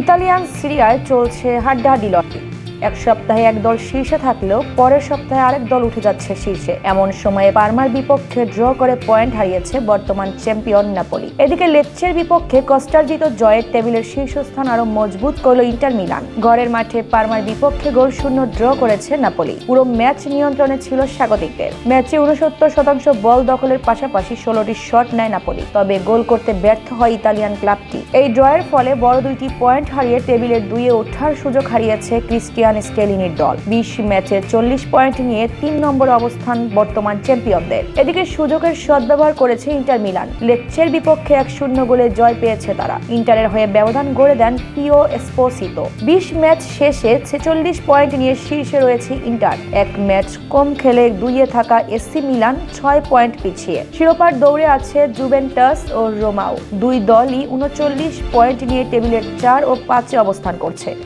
Italian সিরিয়ায় চলছে হাড্ডাহাড্ডি লড়াই। এক সপ্তাহে এক দল শীর্ষে থাকলেও পরের সপ্তাহে আরেক দল উঠে যাচ্ছে শীর্ষে। এমন সময়ে পারমার বিপক্ষে ড্র করে পয়েন্ট হারিয়েছে বর্তমান চ্যাম্পিয়ন নাপোলি। এদিকে লেচ্চের বিপক্ষে কষ্টার্জিত জয়ের টেবিলের শীর্ষস্থান আরো মজবুত করল ইন্টার মিলান। ঘরের মাঠে পারমার বিপক্ষে গোল শূন্য ড্র করেছে নাপোলি। পুরো ম্যাচ নিয়ন্ত্রণে ছিল স্বাগতিকদের। ম্যাচে 69% বল দখলের পাশাপাশি 16টি শট নেয় নাপোলি, তবে গোল করতে ব্যর্থ হয় ইতালিয়ান ক্লাবটি। এই ড্রয়ের ফলে বড় দুইটি পয়েন্ট হারিয়ে টেবিলের 2-এ ওঠার সুযোগ হারিয়েছে ক্রিস্টিয়ান স্কেলিনির দল। 20 ম্যাচে 40 পয়েন্ট নিয়ে 3 নম্বর অবস্থান বর্তমান চ্যাম্পিয়নদের। এদিকে সুযোগের সদ্ব্যবহার করেছে ইন্টার মিলান। লেচ্চের বিপক্ষে 1-0 গোলে জয় পেয়েছে তারা। ইন্টারের হয়ে ব্যবধান গড়ে দেন পিও এসপোসিতো। 20 ম্যাচ শেষে 46 পয়েন্ট নিয়ে শীর্ষে রয়েছে ইন্টার। এক ম্যাচ কম খেলে 2-এ থাকা এসি মিলান 6 পয়েন্ট পিছিয়ে। শিরোপার দৌড়ে আছে জুভেন্টাস ও রোমাও। দুই দলই 39 পয়েন্ট নিয়ে টেবিলের 4 ও 5-এ অবস্থান করছে।